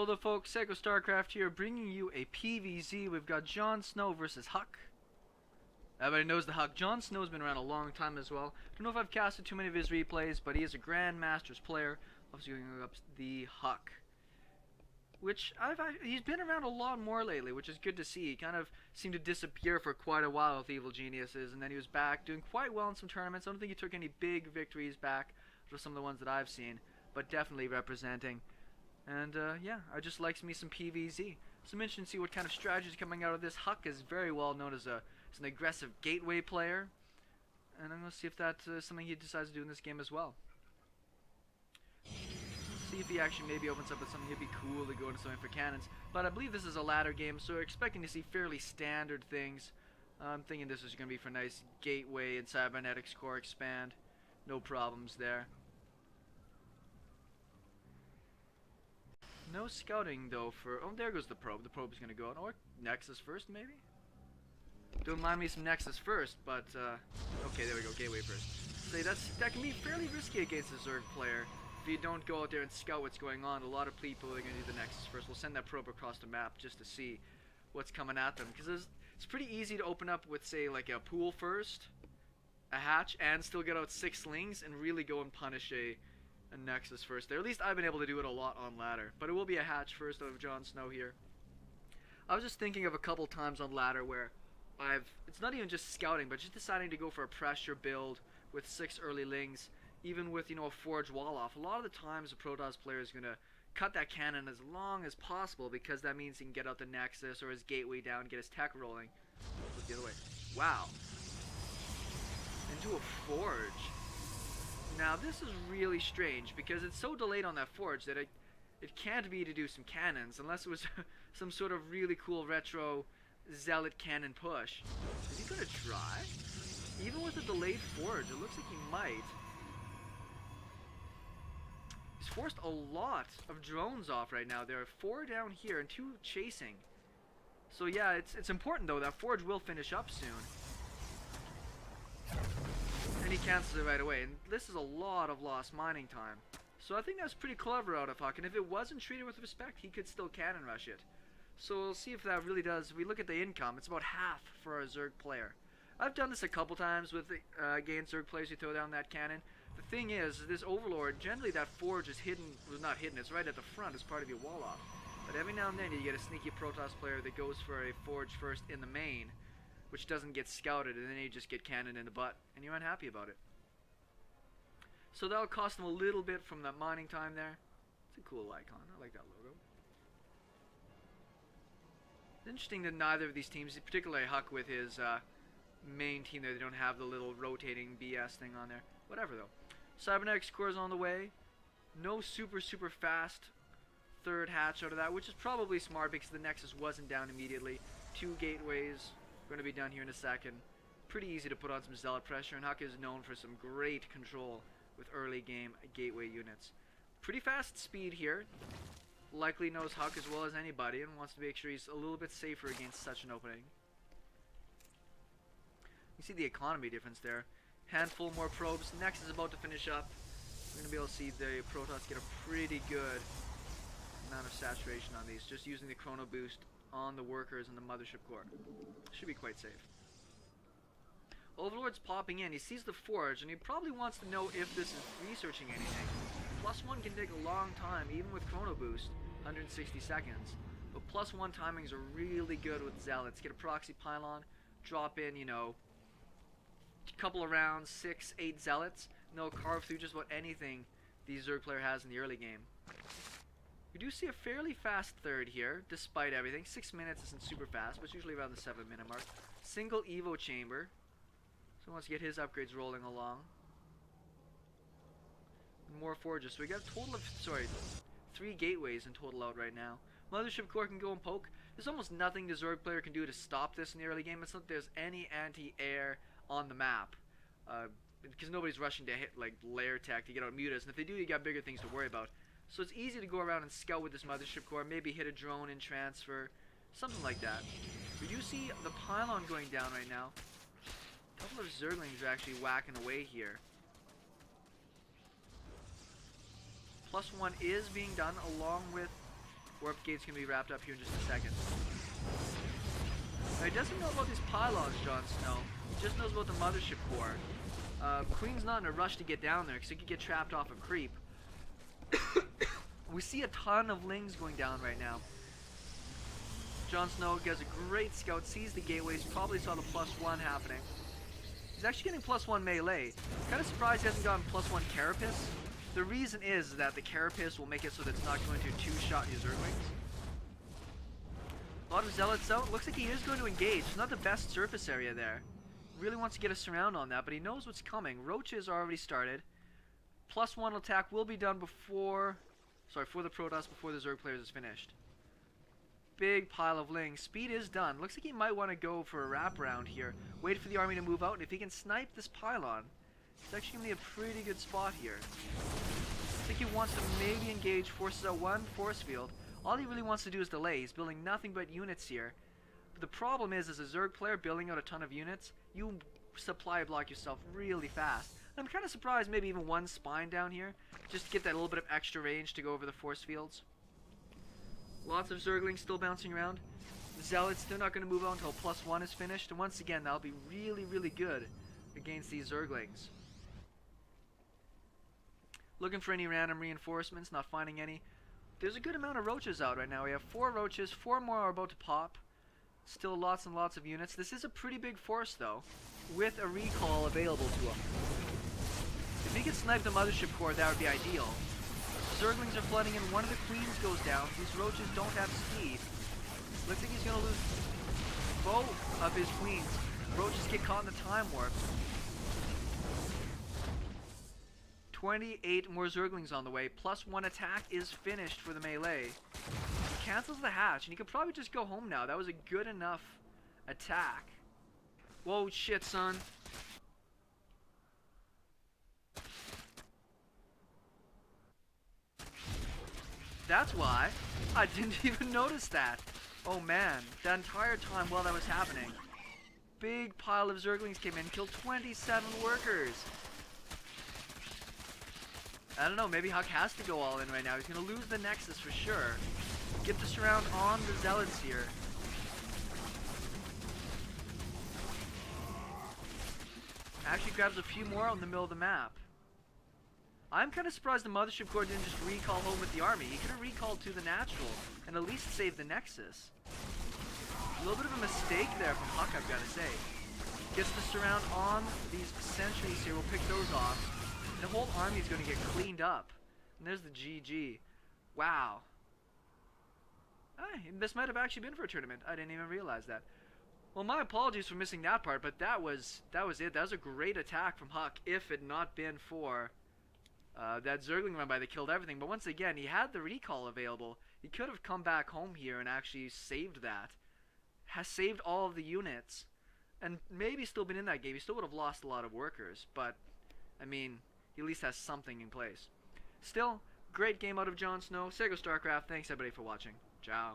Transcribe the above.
Hello there folks, SeKo Starcraft here, bringing you a PvZ. We've got JonSnow versus Huk. Everybody knows the Huk. JonSnow's been around a long time as well. Don't know if I've casted too many of his replays, but he is a Grandmaster's player. Obviously going up the Huk. Which, he's been around a lot more lately, which is good to see. He kind of seemed to disappear for quite a while with Evil Geniuses, and then he was back doing quite well in some tournaments. I don't think he took any big victories back for some of the ones that I've seen, but definitely representing. And yeah, I just likes me some PvZ. So I'm interested to see what kind of strategies coming out of this. Huk is very well known as an aggressive gateway player, and I'm going to see if that's something he decides to do in this game as well. See if he actually maybe opens up with something. It'd be cool to go into something for cannons. But I believe this is a ladder game, so we're expecting to see fairly standard things. I'm thinking this is going to be for nice gateway and cybernetics core expand. No problems there. No scouting though for... Oh, there goes the probe. The probe is going to go out. Or nexus first, maybe? Don't mind me some nexus first, but... okay, there we go. Gateway first. See, that can be fairly risky against a Zerg player. If you don't go out there and scout what's going on, a lot of people are going to do the nexus first. We'll send that probe across the map just to see what's coming at them. Because it's pretty easy to open up with, say, like a pool first, a hatch, and still get out 6 slings and really go and punish a nexus first there. At least I've been able to do it a lot on ladder. But it will be a hatch first out of JonSnow here. I was just thinking of a couple times on ladder where it's not even just scouting, but just deciding to go for a pressure build with 6 early lings, even with, you know, a forge wall off. A lot of the times a protoss player is going to cut that cannon as long as possible because that means he can get out the nexus or his gateway down, get his tech rolling. Look the other way. Wow. Into a forge. Now this is really strange because it's so delayed on that forge that it can't be to do some cannons unless it was some sort of really cool retro zealot cannon push. Is he gonna try? Even with a delayed forge, it looks like he might. He's forced a lot of drones off right now. There are 4 down here and 2 chasing. So yeah, it's important though. That forge will finish up soon. And he cancels it right away, and this is a lot of lost mining time. So I think that's pretty clever out of Huk, and if it wasn't treated with respect, he could still cannon rush it. So we'll see if that really does. If we look at the income, it's about half for a Zerg player. I've done this a couple times with against Zerg players who throw down that cannon. The thing is, this Overlord, generally that forge is hidden, well, not hidden, it's right at the front as part of your wall off. But every now and then you get a sneaky Protoss player that goes for a forge first in the main, which doesn't get scouted, and then you just get cannoned in the butt, and you're unhappy about it. So that'll cost them a little bit from that mining time there. It's a cool icon. I like that logo. It's interesting that neither of these teams, particularly Huk with his main team there, they don't have the little rotating BS thing on there. Whatever though. Cybernetics core is on the way. No super fast third hatch out of that, which is probably smart because the Nexus wasn't down immediately. 2 gateways going to be done here in a second. Pretty easy to put on some zealot pressure, and Huk is known for some great control with early game gateway units. Pretty fast speed here. Likely knows Huk as well as anybody and wants to make sure he's a little bit safer against such an opening. You see the economy difference there. Handful more probes. Next is about to finish up. We're going to be able to see the Protoss get a pretty good amount of saturation on these, just using the chrono boost on the workers and the mothership core. Should be quite safe. Overlord's popping in. He sees the forge, and he probably wants to know if this is researching anything. +1 can take a long time, even with chrono boost, 160 seconds. But +1 timings are really good with zealots. Get a proxy pylon, drop in, you know, a couple of rounds, 6, 8 zealots, and they'll carve through just about anything the Zerg player has in the early game. We do see a fairly fast third here, despite everything. 6 minutes isn't super fast, but it's usually around the 7-minute mark. Single Evo chamber. So he wants to get his upgrades rolling along. More forges. So we got a total of, 3 gateways in total out right now. Mothership core can go and poke. There's almost nothing the Zerg player can do to stop this in the early game. It's not like there's any anti-air on the map. Because nobody's rushing to hit, like, lair tech to get out mutas. And if they do, you got bigger things to worry about. So it's easy to go around and scout with this mothership core, maybe hit a drone in transfer, something like that. We do see the pylon going down right now. A couple of Zerglings are actually whacking away here. +1 is being done along with Warp gate's gonna be wrapped up here in just a second. Now, he doesn't know about these pylons, JonSnow. He just knows about the mothership core. Queen's not in a rush to get down there because he could get trapped off a creep. We see a ton of lings going down right now. JonSnow gets a great scout, sees the gateways, probably saw the +1 happening. He's actually getting +1 melee. Kind of surprised he hasn't gotten +1 carapace. The reason is that the carapace will make it so that it's not going to two-shot your Zerglings. A lot of zealots out. Looks like he is going to engage. Not the best surface area there. Really wants to get a surround on that, but he knows what's coming. Roaches are already started. +1 attack will be done before... Sorry, for the protoss, before the Zerg players is finished. Big pile of lings. Speed is done. Looks like he might want to go for a wraparound here. Wait for the army to move out, and if he can snipe this pylon, it's actually going to be a pretty good spot here. I think he wants to maybe engage, forces out one force field. All he really wants to do is delay. He's building nothing but units here. But the problem is, as a Zerg player building out a ton of units, you supply block yourself really fast. And I'm kind of surprised maybe even one spine down here, just to get that little bit of extra range to go over the force fields. Lots of Zerglings still bouncing around. The Zealots still not going to move on until +1 is finished. And once again, that'll be really, really good against these Zerglings. Looking for any random reinforcements, not finding any. There's a good amount of roaches out right now. We have 4 roaches, 4 more are about to pop. Still lots and lots of units. This is a pretty big force though, with a recall available to him. If he could snipe the mothership core, that would be ideal. Zerglings are flooding in, one of the queens goes down. These roaches don't have speed. Looks like he's going to lose both of his queens. Roaches get caught in the time warp. 28 more Zerglings on the way. +1 attack is finished for the melee. He cancels the hatch, and he could probably just go home now. That was a good enough attack. Whoa, shit, son. That's why I didn't even notice that. Oh man, the entire time while that was happening, big pile of Zerglings came in, killed 27 workers. I don't know, maybe Huk has to go all in right now. He's going to lose the nexus for sure. Get the surround on the zealots here. Actually grabs a few more on the middle of the map. I'm kind of surprised the mothership core didn't just recall home with the army. He could have recalled to the natural and at least saved the nexus. A little bit of a mistake there from Huk, I've got to say. Gets the surround on these sentries here. We'll pick those off. The whole army is going to get cleaned up. And there's the GG. Wow. This might have actually been for a tournament. I didn't even realize that. Well, my apologies for missing that part, but that was it. That was a great attack from Huk, if it had not been for that Zergling run by that killed everything. But once again, he had the recall available. He could have come back home here and actually saved that. Has saved all of the units. And maybe still been in that game. He still would have lost a lot of workers. But, I mean, he at least has something in place. Still, great game out of JonSnow. SeKo Starcraft. Thanks everybody for watching. Ciao.